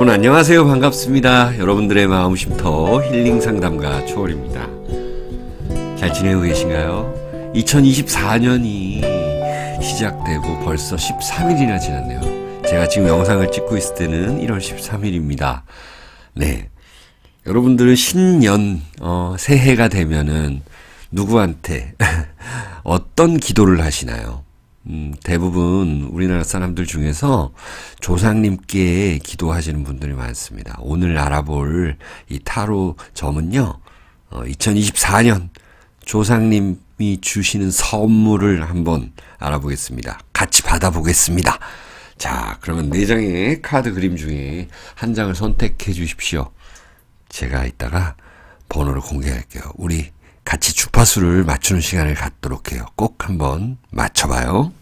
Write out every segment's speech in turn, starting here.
여러분 안녕하세요. 반갑습니다. 여러분들의 마음 쉼터 힐링 상담가 초월입니다. 잘 지내고 계신가요? 2024년이 시작되고 벌써 13일이나 지났네요. 제가 지금 영상을 찍고 있을 때는 1월 13일입니다. 네. 여러분들은 신년, 새해가 되면은 누구한테 어떤 기도를 하시나요? 대부분 우리나라 사람들 중에서 조상님께 기도하시는 분들이 많습니다. 오늘 알아볼 이 타로 점은요, 2024년 조상님이 주시는 선물을 한번 알아보겠습니다. 같이 받아보겠습니다. 자, 그러면 4장의 카드 그림 중에 한 장을 선택해 주십시오. 제가 이따가 번호를 공개할게요. 우리 같이 주파수를 맞추는 시간을 갖도록 해요. 꼭 한번 맞춰봐요.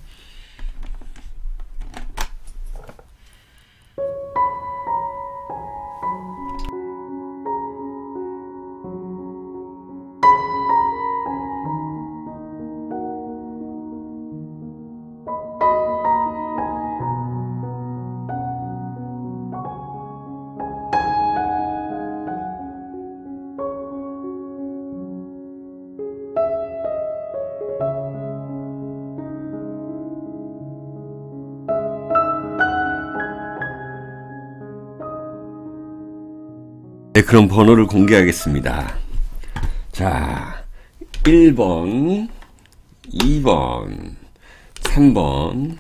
네, 그럼 번호를 공개하겠습니다. 자, 1번, 2번, 3번,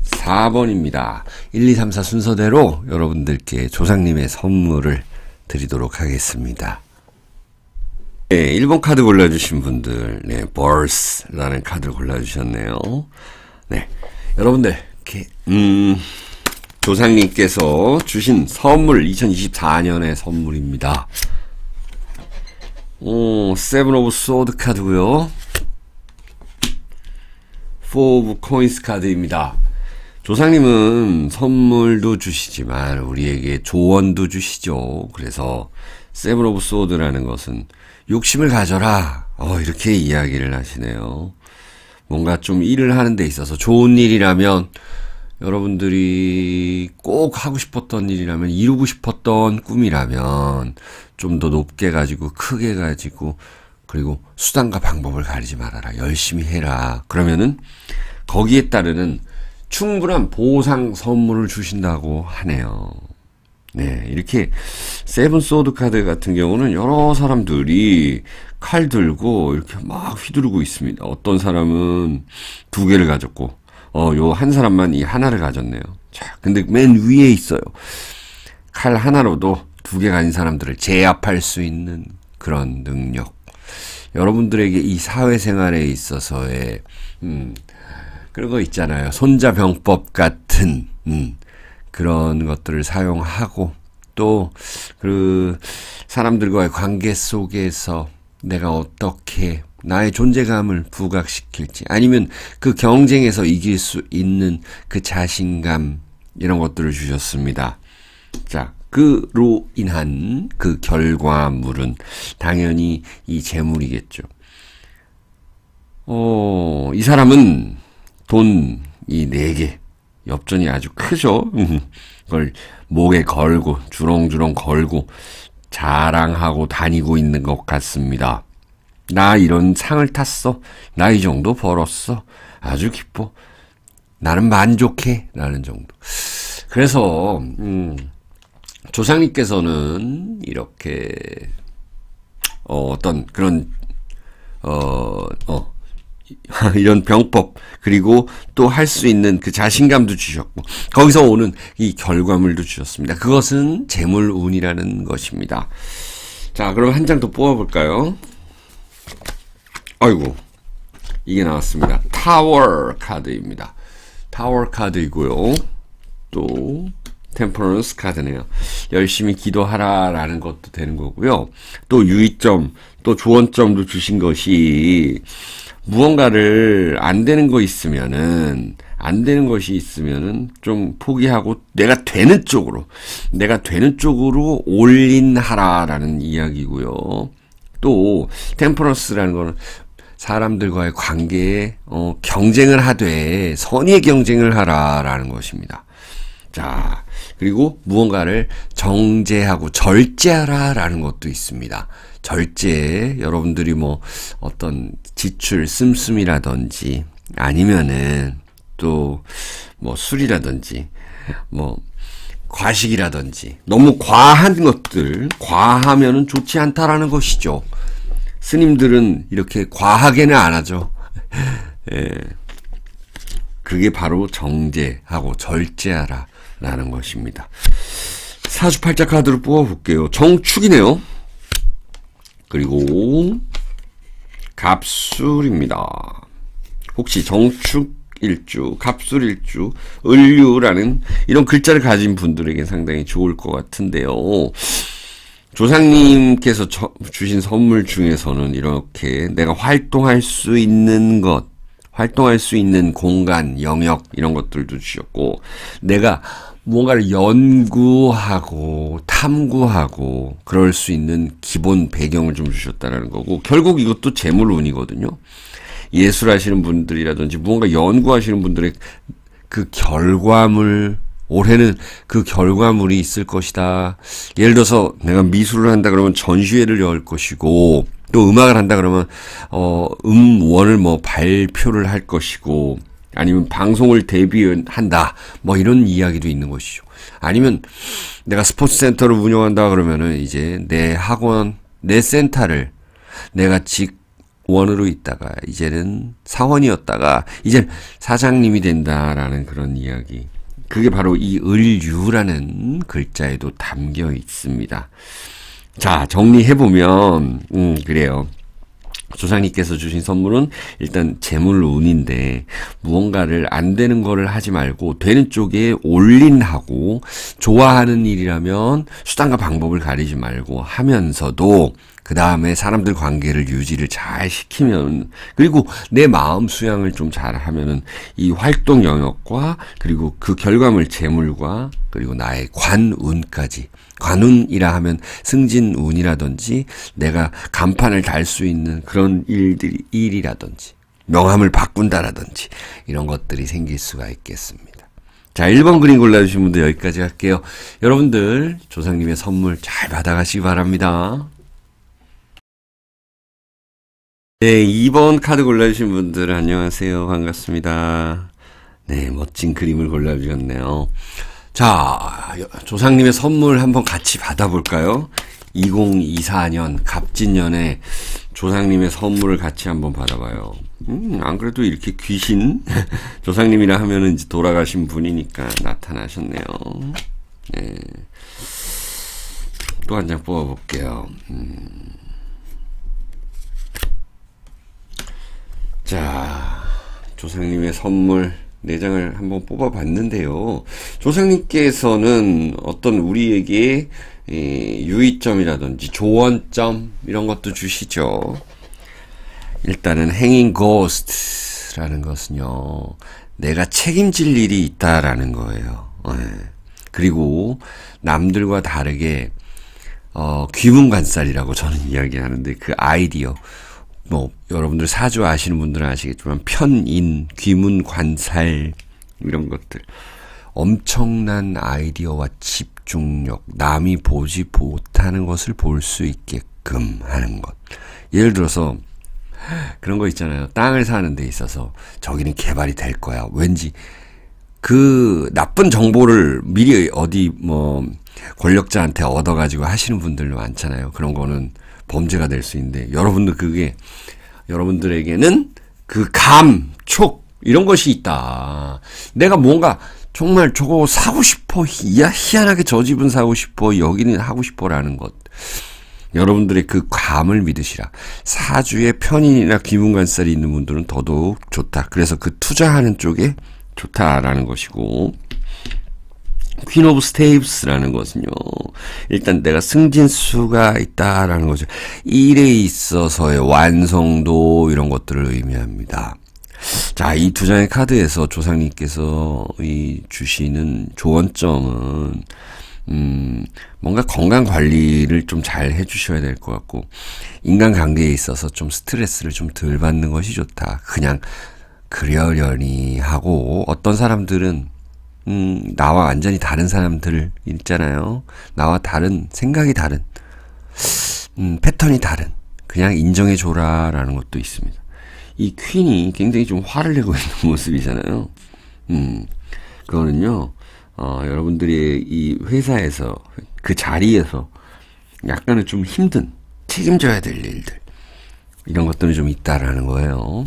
4번입니다. 1, 2, 3, 4 순서대로 여러분들께 조상님의 선물을 드리도록 하겠습니다. 네, 1번 카드 골라주신 분들, 네, 벌스라는 카드를 골라주셨네요. 네, 여러분들, 이렇게, 조상님께서 주신 선물, 2024년의 선물입니다. 세븐 오브 소드 카드고요. 4 오브 코인스 카드입니다. 조상님은 선물도 주시지만 우리에게 조언도 주시죠. 그래서 세븐 오브 소드라는 것은 욕심을 가져라, 이렇게 이야기를 하시네요. 뭔가 좀 일을 하는 데 있어서 좋은 일이라면, 여러분들이 꼭 하고 싶었던 일이라면, 이루고 싶었던 꿈이라면 좀 더 높게 가지고 크게 가지고, 그리고 수단과 방법을 가리지 말아라. 열심히 해라. 그러면은 거기에 따르는 충분한 보상 선물을 주신다고 하네요. 네, 이렇게 세븐 소드 카드 같은 경우는 여러 사람들이 칼 들고 이렇게 막 휘두르고 있습니다. 어떤 사람은 2개를 가졌고, 요 한 사람만 이 하나를 가졌네요. 자, 근데 맨 위에 있어요. 칼 하나로도 2개 가진 사람들을 제압할 수 있는 그런 능력. 여러분들에게 이 사회생활에 있어서의, 그런 거 있잖아요. 손자병법 같은, 그런 것들을 사용하고, 또, 사람들과의 관계 속에서 내가 어떻게 나의 존재감을 부각시킬지, 아니면 그 경쟁에서 이길 수 있는 그 자신감, 이런 것들을 주셨습니다. 자, 그로 인한 그 결과물은 당연히 이 재물이겠죠. 이 사람은 돈이 4개, 엽전이 아주 크죠. 그걸 목에 걸고 주렁주렁 걸고 자랑하고 다니고 있는 것 같습니다. 나 이런 상을 탔어. 나 이 정도 벌었어. 아주 기뻐. 나는 만족해. 라는 정도. 그래서 조상님께서는 이렇게 어떤 그런 이런 병법, 그리고 또 할 수 있는 그 자신감도 주셨고, 거기서 오는 이 결과물도 주셨습니다. 그것은 재물운이라는 것입니다. 자, 그럼 한 장 더 뽑아볼까요? 아이고, 이게 나왔습니다. 타워 카드입니다. 타워 카드이고요. 또 템퍼런스 카드네요. 열심히 기도하라라는 것도 되는 거고요. 또 유의점, 또 조언점도 주신 것이, 무언가를 안 되는 것이 있으면은 좀 포기하고 내가 되는 쪽으로 올인하라라는 이야기고요. 또 템퍼런스라는 거는 사람들과의 관계에 경쟁을 하되 선의의 경쟁을 하라라는 것입니다. 자, 그리고 무언가를 정제하고 절제하라라는 것도 있습니다. 절제, 여러분들이 뭐 어떤 지출, 씀씀이라든지 아니면은 또 뭐 술이라든지 뭐 과식이라든지 너무 과한 것들, 과하면은 좋지 않다라는 것이죠. 스님들은 이렇게 과하게는 안 하죠. 예. 그게 바로 정제하고 절제하라라는 것입니다. 사주팔자 카드를 뽑아볼게요. 정축이네요. 그리고 갑술입니다. 혹시 정축일주, 갑술일주, 을류라는 이런 글자를 가진 분들에게 상당히 좋을 것 같은데요. 조상님께서 주신 선물 중에서는 이렇게 내가 활동할 수 있는 것, 활동할 수 있는 공간, 영역 이런 것들도 주셨고, 내가 뭔가를 연구하고 탐구하고 그럴 수 있는 기본 배경을 좀 주셨다는 거고, 결국 이것도 재물운이거든요. 예술하시는 분들이라든지 무언가 연구하시는 분들의 그 결과물, 올해는 그 결과물이 있을 것이다. 예를 들어서 내가 미술을 한다 그러면 전시회를 열 것이고, 또 음악을 한다 그러면 음원을 뭐 발표를 할 것이고, 아니면 방송을 데뷔한다 뭐 이런 이야기도 있는 것이죠. 아니면 내가 스포츠 센터를 운영한다 그러면은 이제 내 학원, 내 센터를 내가 직원으로 있다가 이제는 사원이었다가 이제 사장님이 된다라는 그런 이야기. 그게 바로 이 을유라는 글자에도 담겨 있습니다. 자, 정리해보면 그래요. 조상님께서 주신 선물은 일단 재물운인데, 무언가를 안 되는 거를 하지 말고 되는 쪽에 올인하고, 좋아하는 일이라면 수단과 방법을 가리지 말고 하면서도 그 다음에 사람들 관계를 유지를 잘 시키면, 그리고 내 마음 수양을 좀 잘 하면은 이 활동 영역과 그리고 그 결과물 재물과 그리고 나의 관운까지, 관운이라 하면 승진운이라든지 내가 간판을 달 수 있는 그런 일이라든지 명함을 바꾼다라든지 이런 것들이 생길 수가 있겠습니다. 자, 1번 그림 골라주신 분들 여기까지 할게요. 여러분들 조상님의 선물 잘 받아가시기 바랍니다. 네, 2번 카드 골라주신 분들 안녕하세요. 반갑습니다. 네, 멋진 그림을 골라주셨네요. 자, 조상님의 선물 한번 같이 받아볼까요? 2024년 갑진년에 조상님의 선물을 같이 한번 받아봐요. 안 그래도 이렇게 귀신 조상님이라 하면은 이제 돌아가신 분이니까 나타나셨네요. 네. 또 한 장 뽑아볼게요. 자, 조상님의 선물 4장을 한번 뽑아봤는데요. 조상님께서는 어떤 우리에게 유의점이라든지 조언점 이런 것도 주시죠. 일단은 행인 고스트라는 것은요, 내가 책임질 일이 있다라는 거예요. 네. 그리고 남들과 다르게 귀문관살이라고 저는 이야기하는데, 그 아이디어, 뭐 여러분들 사주 아시는 분들은 아시겠지만 편인, 귀문관살 이런 것들, 엄청난 아이디어와 집중력, 남이 보지 못하는 것을 볼 수 있게끔 하는 것. 예를 들어서 그런 거 있잖아요. 땅을 사는 데 있어서 저기는 개발이 될 거야. 왠지 그 나쁜 정보를 미리 어디 뭐 권력자한테 얻어가지고 하시는 분들도 많잖아요. 그런 거는 범죄가 될 수 있는데, 여러분들 그게, 여러분들에게는 그 감, 촉 이런 것이 있다. 내가 뭔가 정말 저거 사고 싶어, 희한하게 저 집은 사고 싶어, 여기는 하고 싶어라는 것, 여러분들의 그 감을 믿으시라. 사주에 편인이나 귀문관살이 있는 분들은 더더욱 좋다. 그래서 그 투자하는 쪽에 좋다라는 것이고, 퀸 오브 스테이프스라는 것은요, 일단 내가 승진수가 있다라는 거죠. 일에 있어서의 완성도 이런 것들을 의미합니다. 자, 이 2장의 카드에서 조상님께서 주시는 조언점은 뭔가 건강 관리를 좀 잘 해주셔야 될 것 같고, 인간관계에 있어서 좀 스트레스를 좀 덜 받는 것이 좋다. 그냥 그러려니 하고, 어떤 사람들은 나와 완전히 다른 사람들 있잖아요. 나와 다른, 생각이 다른, 패턴이 다른, 그냥 인정해줘라라는 것도 있습니다. 이 퀸이 굉장히 좀 화를 내고 있는 모습이잖아요. 그거는요, 여러분들이 이 회사에서, 그 자리에서 약간은 좀 힘든, 책임져야 될 일들, 이런 것들은 좀 있다라는 거예요.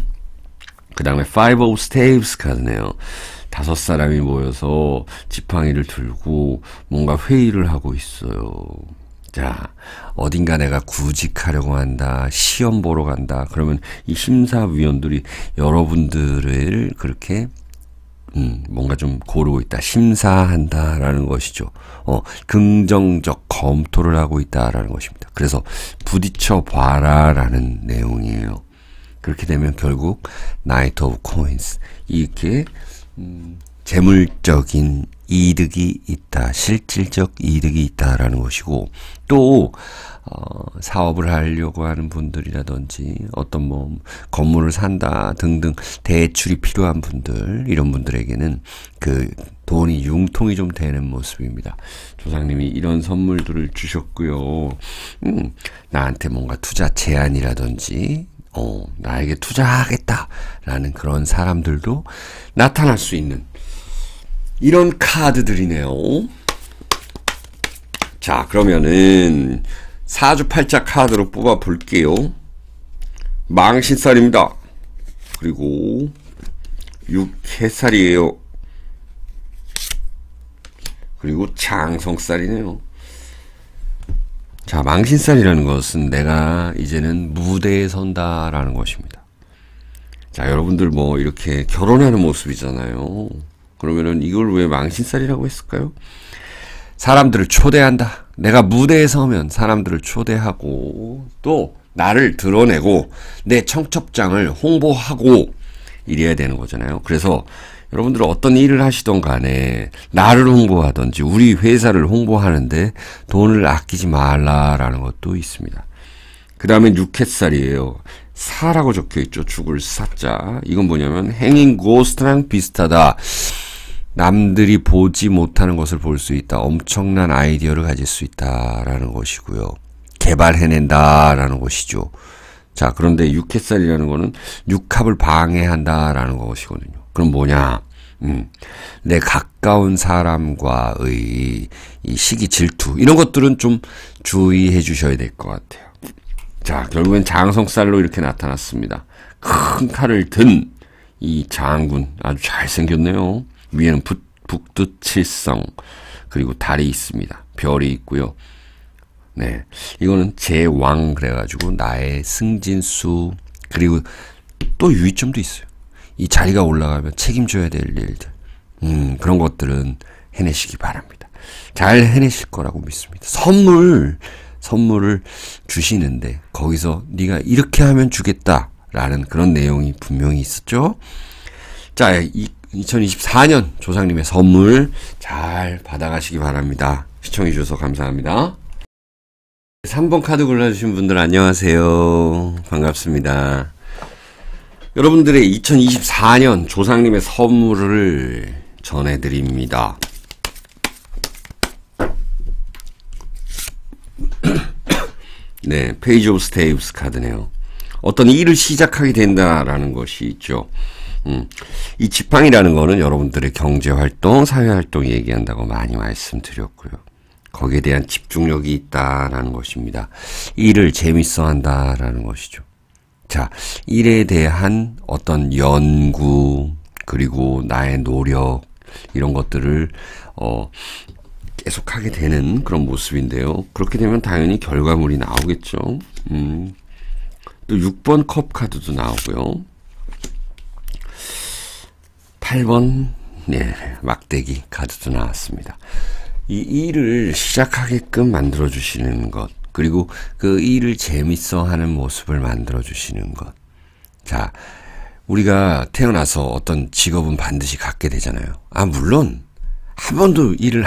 그 다음에 Five of Staves 카드네요. 5사람이 모여서 지팡이를 들고 뭔가 회의를 하고 있어요. 자, 어딘가 내가 구직하려고 한다, 시험 보러 간다, 그러면 이 심사위원들이 여러분들을 그렇게 뭔가 좀 고르고 있다, 심사한다라는 것이죠. 긍정적 검토를 하고 있다라는 것입니다. 그래서 부딪혀 봐라라는 내용이에요. 그렇게 되면 결국 나이트 오브 코인스, 이렇게 재물적인 이득이 있다, 실질적 이득이 있다라는 것이고, 또 사업을 하려고 하는 분들이라든지 어떤 뭐 건물을 산다 등등 대출이 필요한 분들, 이런 분들에게는 그 돈이 융통이 좀 되는 모습입니다. 조상님이 이런 선물들을 주셨고요. 나한테 뭔가 투자 제안이라든지 나에게 투자하겠다라는 그런 사람들도 나타날 수 있는 이런 카드들이네요. 자, 그러면은 사주팔자 카드로 뽑아 볼게요. 망신살입니다. 그리고 육해살이에요. 그리고 장성살이네요. 자, 망신살이라는 것은 내가 이제는 무대에 선다라는 것입니다. 자, 여러분들 뭐 이렇게 결혼하는 모습이잖아요. 그러면은 이걸 왜 망신살이라고 했을까요? 사람들을 초대한다. 내가 무대에 서면 사람들을 초대하고 또 나를 드러내고 내 청첩장을 홍보하고 이래야 되는 거잖아요. 그래서 여러분들은 어떤 일을 하시던 간에 나를 홍보하든지 우리 회사를 홍보하는데 돈을 아끼지 말라라는 것도 있습니다. 그 다음에 육햇살이에요. 사라고 적혀있죠. 죽을 사자. 이건 뭐냐면 행인 고스트랑 비슷하다. 남들이 보지 못하는 것을 볼 수 있다. 엄청난 아이디어를 가질 수 있다라는 것이고요. 개발해낸다라는 것이죠. 자, 그런데 육햇살이라는 거는 육합을 방해한다라는 것이거든요. 그럼 뭐냐? 내 가까운 사람과의 이 시기 질투, 이런 것들은 좀 주의해 주셔야 될 것 같아요. 자, 결국엔 장성살로 이렇게 나타났습니다. 큰 칼을 든 이 장군, 아주 잘생겼네요. 위에는 북두칠성, 그리고 달이 있습니다. 별이 있고요. 네, 이거는 제왕 그래가지고 나의 승진수, 그리고 또 유의점도 있어요. 이 자리가 올라가면 책임져야 될 일들, 그런 것들은 해내시기 바랍니다. 잘 해내실 거라고 믿습니다. 선물을 주시는데 거기서 네가 이렇게 하면 주겠다라는 그런 내용이 분명히 있었죠. 자, 2024년 조상님의 선물 잘 받아가시기 바랍니다. 시청해주셔서 감사합니다. 3번 카드 골라주신 분들 안녕하세요. 반갑습니다. 여러분들의 2024년 조상님의 선물을 전해드립니다. 네, 페이지 오브 스테이브스 카드네요. 어떤 일을 시작하게 된다라는 것이 있죠. 이 지팡이라는 거는 여러분들의 경제활동, 사회활동 얘기한다고 많이 말씀드렸고요. 거기에 대한 집중력이 있다라는 것입니다. 일을 재밌어 한다라는 것이죠. 자, 일에 대한 어떤 연구, 그리고 나의 노력, 이런 것들을 계속하게 되는 그런 모습인데요. 그렇게 되면 당연히 결과물이 나오겠죠. 또 6번 컵 카드도 나오고요. 8번 네, 막대기 카드도 나왔습니다. 이 일을 시작하게끔 만들어주시는 것, 그리고 그 일을 재밌어 하는 모습을 만들어주시는 것. 자, 우리가 태어나서 어떤 직업은 반드시 갖게 되잖아요. 물론 한 번도 일을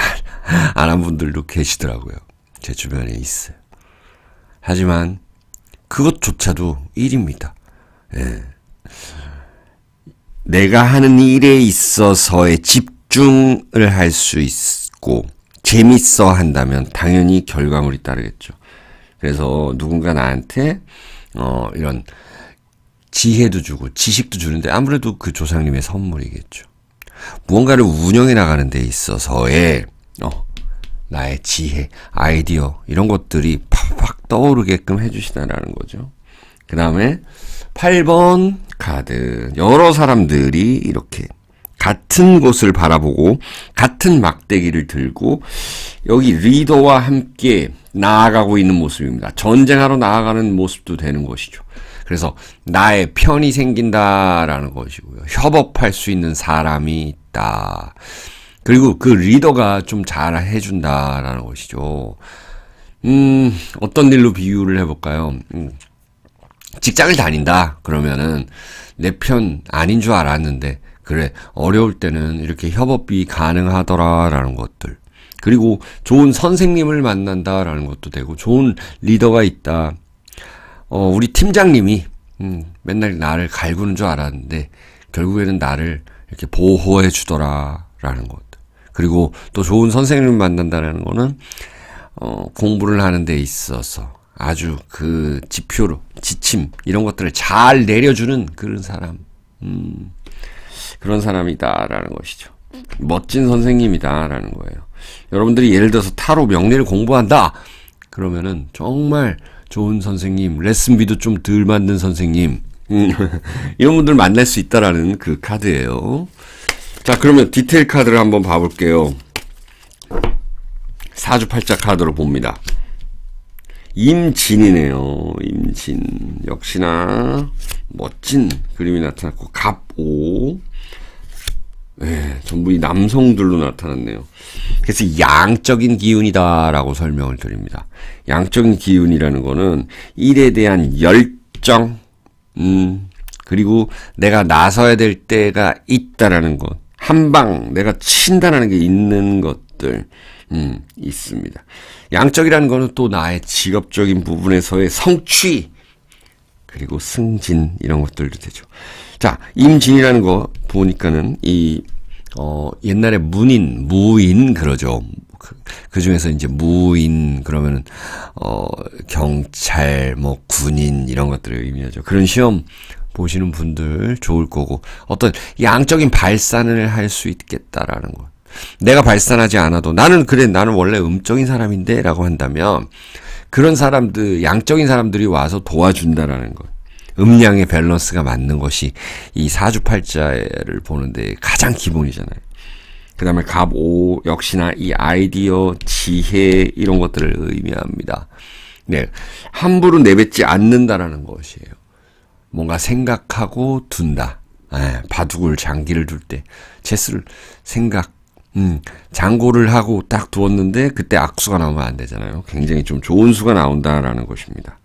안 한 분들도 계시더라고요. 제 주변에 있어요. 하지만 그것조차도 일입니다. 예. 내가 하는 일에 있어서의 집중을 할 수 있고 재밌어 한다면 당연히 결과물이 따르겠죠. 그래서 누군가 나한테 이런 지혜도 주고 지식도 주는데 아무래도 그 조상님의 선물이겠죠. 무언가를 운영해 나가는 데 있어서의 나의 지혜, 아이디어 이런 것들이 팍팍 떠오르게끔 해주시다라는 거죠. 그 다음에 8번 카드. 여러 사람들이 이렇게 같은 곳을 바라보고 같은 막대기를 들고 여기 리더와 함께 나아가고 있는 모습입니다. 전쟁하러 나아가는 모습도 되는 것이죠. 그래서 나의 편이 생긴다라는 것이고요. 협업할 수 있는 사람이 있다. 그리고 그 리더가 좀 잘 해준다라는 것이죠. 어떤 일로 비유를 해볼까요? 직장을 다닌다. 그러면은 내 편 아닌 줄 알았는데 그래 어려울 때는 이렇게 협업이 가능하더라라는 것들. 그리고 좋은 선생님을 만난다라는 것도 되고 좋은 리더가 있다. 우리 팀장님이 맨날 나를 갈구는 줄 알았는데 결국에는 나를 이렇게 보호해 주더라라는 것. 그리고 또 좋은 선생님을 만난다는 거는 공부를 하는 데 있어서 아주 그 지표로 지침 이런 것들을 잘 내려주는 그런 사람, 그런 사람이다라는 것이죠. 멋진 선생님이다라는 거예요. 여러분들이 예를 들어서 타로 명리를 공부한다 그러면은 정말 좋은 선생님, 레슨비도 좀 덜 받는 선생님 이런 분들 만날 수 있다라는 그 카드예요. 자, 그러면 디테일 카드를 한번 봐볼게요. 사주팔자 카드로 봅니다. 임진이네요. 임진. 역시나 멋진 그림이 나타났고 갑오. 네, 전부 이 남성들로 나타났네요. 그래서 양적인 기운이다라고 설명을 드립니다. 양적인 기운이라는 거는 일에 대한 열정, 그리고 내가 나서야 될 때가 있다라는 것. 한방 내가 친다라는 게 있는 것들 있습니다. 양적이라는 거는 또 나의 직업적인 부분에서의 성취 그리고 승진 이런 것들도 되죠. 자, 임진이라는 거 보니까는 이 옛날에 문인, 무인 그러죠. 그 중에서 이제 무인 그러면은 경찰, 뭐 군인 이런 것들을 의미하죠. 그런 시험 보시는 분들 좋을 거고 어떤 양적인 발산을 할 수 있겠다라는 것. 내가 발산하지 않아도 나는 원래 음적인 사람인데 라고 한다면 그런 사람들, 양적인 사람들이 와서 도와준다라는 것. 음양의 밸런스가 맞는 것이 이 사주팔자를 보는데 가장 기본이잖아요. 그 다음에 갑오 역시나 이 아이디어, 지혜 이런 것들을 의미합니다. 네, 함부로 내뱉지 않는다라는 것이에요. 뭔가 생각하고 둔다. 바둑을 장기를 둘 때 체스를 장고를 하고 딱 두었는데 그때 악수가 나오면 안 되잖아요. 굉장히 좀 좋은 수가 나온다라는 것입니다.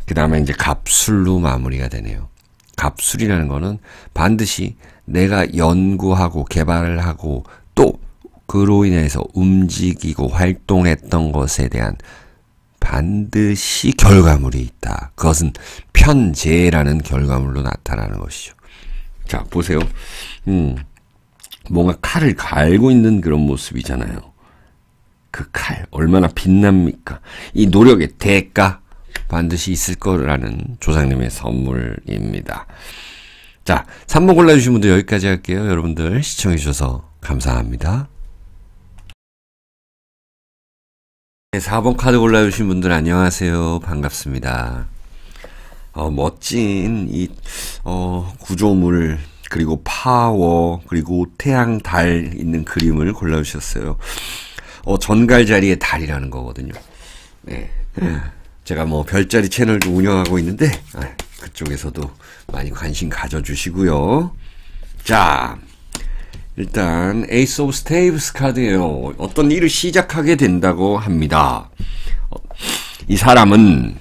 그 다음에 이제 갑술로 마무리가 되네요. 갑술이라는 거는 반드시 내가 연구하고 개발을 하고 또 그로 인해서 움직이고 활동했던 것에 대한 반드시 결과물이 있다. 그것은 편재라는 결과물로 나타나는 것이죠. 자, 보세요. 뭔가 칼을 갈고 있는 그런 모습이잖아요. 그 칼, 얼마나 빛납니까? 이 노력의 대가 반드시 있을 거라는 조상님의 선물입니다. 자, 3번 골라주신 분들 여기까지 할게요. 여러분들 시청해주셔서 감사합니다. 4번 카드 골라주신 분들 안녕하세요. 반갑습니다. 멋진 이 구조물 그리고 파워 그리고 태양 달 있는 그림을 골라주셨어요. 전갈 자리의 달이라는 거거든요. 네. 제가 뭐 별자리 채널도 운영하고 있는데 그쪽에서도 많이 관심 가져주시고요. 자, 일단 에이스 오브 스테이브스 카드예요. 어떤 일을 시작하게 된다고 합니다. 이 사람은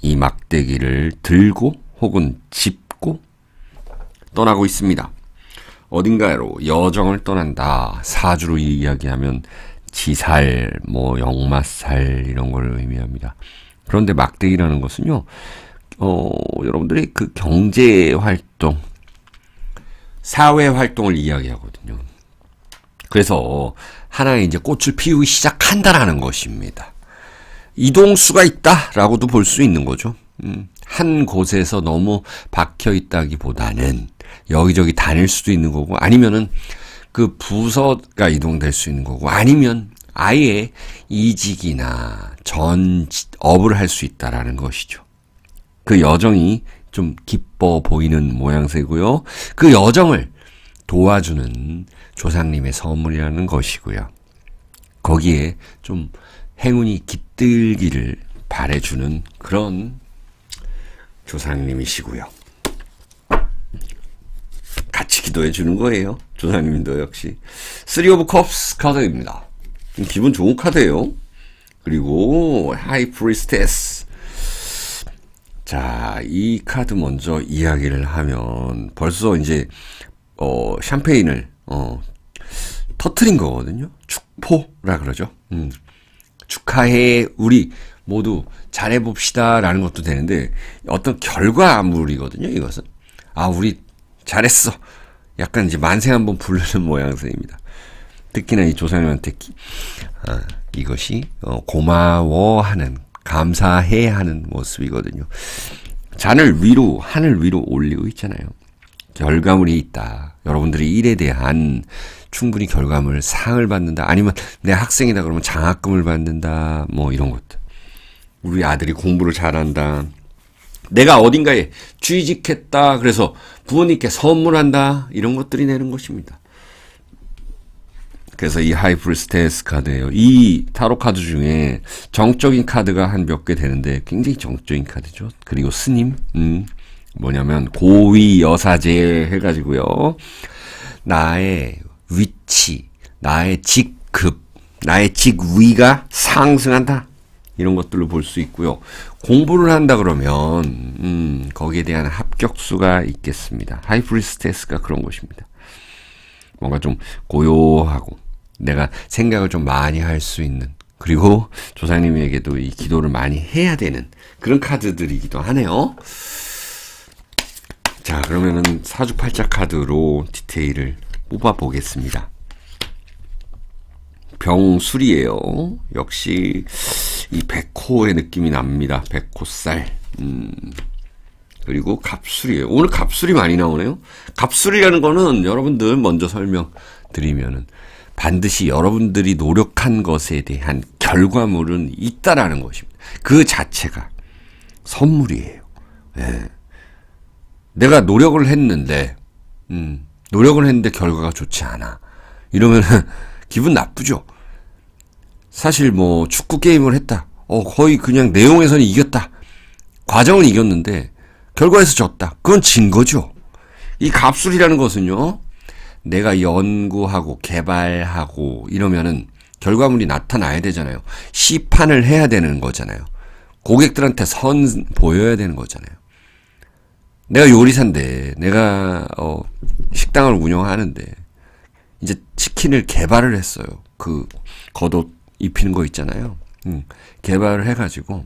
이 막대기를 들고 혹은 짚고 떠나고 있습니다. 어딘가로 여정을 떠난다. 사주로 이야기하면 지살, 뭐 역마살 이런 걸 의미합니다. 그런데 막대기라는 것은요, 여러분들이 그 경제 활동, 사회 활동을 이야기하거든요. 그래서 하나의 이제 꽃을 피우기 시작한다라는 것입니다. 이동수가 있다라고도 볼 수 있는 거죠. 한 곳에서 너무 박혀 있다기보다는 여기저기 다닐 수도 있는 거고, 아니면은 그 부서가 이동될 수 있는 거고, 아니면 아예 이직이나 전업을 할 수 있다라는 것이죠. 그 여정이 좀 기뻐 보이는 모양새고요. 그 여정을 도와주는 조상님의 선물이라는 것이고요. 거기에 좀 행운이 깃들기를 바래주는 그런 조상님이시고요. 같이 기도해 주는 거예요. 조상님도 역시. 3 of Cups 카드입니다. 기분 좋은 카드예요. 그리고 하이 프리스테스. 자, 이 카드 먼저 이야기를 하면 벌써 이제 샴페인을 터트린 거거든요. 축포라 그러죠. 축하해, 우리 모두 잘해봅시다 라는 것도 되는데, 어떤 결과물이거든요, 이것은. 아, 우리 잘했어. 약간 이제 만세 한번 부르는 모양새입니다. 특히나 이 조상님한테 이것이 고마워하는, 감사해 하는 모습이거든요. 하늘 위로 올리고 있잖아요. 결과물이 있다. 여러분들의 일에 대한 충분히 결과물, 상을 받는다. 아니면 내 학생이다 그러면 장학금을 받는다. 뭐 이런 것들. 우리 아들이 공부를 잘한다. 내가 어딘가에 취직했다. 그래서 부모님께 선물한다. 이런 것들이 내는 것입니다. 그래서 이 하이 프리스테스 카드예요. 이 타로 카드 중에 정적인 카드가 한 몇 개 되는데 굉장히 정적인 카드죠. 그리고 스님, 뭐냐면 고위 여사제 해가지고요. 나의 위치, 나의 직급, 나의 직위가 상승한다. 이런 것들로 볼 수 있고요. 공부를 한다 그러면 거기에 대한 합격수가 있겠습니다. 하이 프리스테스가 그런 것입니다. 뭔가 좀 고요하고 내가 생각을 좀 많이 할 수 있는, 그리고 조상님에게도 이 기도를 많이 해야 되는 그런 카드들이기도 하네요. 자, 그러면은 사주팔자 카드로 디테일을 뽑아 보겠습니다. 병술이에요. 역시 이 백호의 느낌이 납니다. 백호살. 그리고 갑술이에요. 오늘 갑술이 많이 나오네요. 갑술이라는 거는 여러분들 먼저 설명드리면은 반드시 여러분들이 노력한 것에 대한 결과물은 있다라는 것입니다. 그 자체가 선물이에요. 네. 내가 노력을 했는데 결과가 좋지 않아. 이러면은 기분 나쁘죠. 사실 뭐 축구 게임을 했다. 거의 그냥 내용에서는 이겼다. 과정은 이겼는데 결과에서 졌다. 그건 진 거죠. 이 갑술이라는 것은요, 내가 연구하고 개발하고 이러면은 결과물이 나타나야 되잖아요. 시판을 해야 되는 거잖아요. 고객들한테 선 보여야 되는 거잖아요. 내가 요리사인데, 내가 식당을 운영하는데 이제 치킨을 개발을 했어요. 그 겉옷 입히는 거 있잖아요. 개발을 해가지고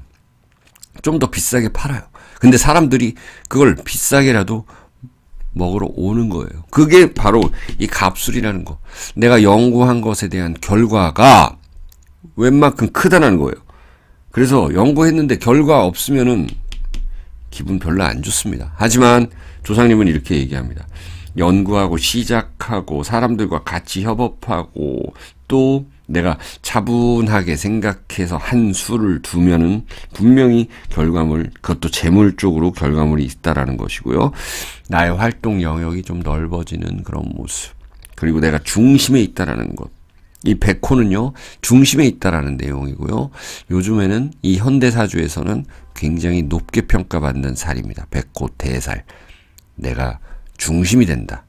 좀 더 비싸게 팔아요. 근데 사람들이 그걸 비싸게라도 먹으러 오는 거예요. 그게 바로 이 갑술이라는 거. 내가 연구한 것에 대한 결과가 웬만큼 크다는 거예요. 그래서 연구했는데 결과 없으면은 기분 별로 안 좋습니다. 하지만 조상님은 이렇게 얘기합니다. 연구하고 시작하고 사람들과 같이 협업하고 또 내가 차분하게 생각해서 한 수를 두면은 분명히 결과물, 그것도 재물 쪽으로 결과물이 있다라는 것이고요. 나의 활동 영역이 좀 넓어지는 그런 모습. 그리고 내가 중심에 있다라는 것. 이 백호는요, 중심에 있다라는 내용이고요. 요즘에는 이 현대사주에서는 굉장히 높게 평가받는 살입니다. 백호 대살. 내가 중심이 된다.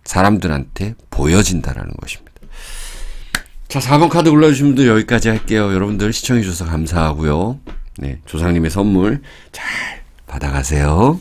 사람들한테 보여진다라는 것입니다. 자, 4번 카드 골라주신 분들 여기까지 할게요. 여러분들 시청해주셔서 감사하고요. 네, 조상님의 선물 잘 받아가세요.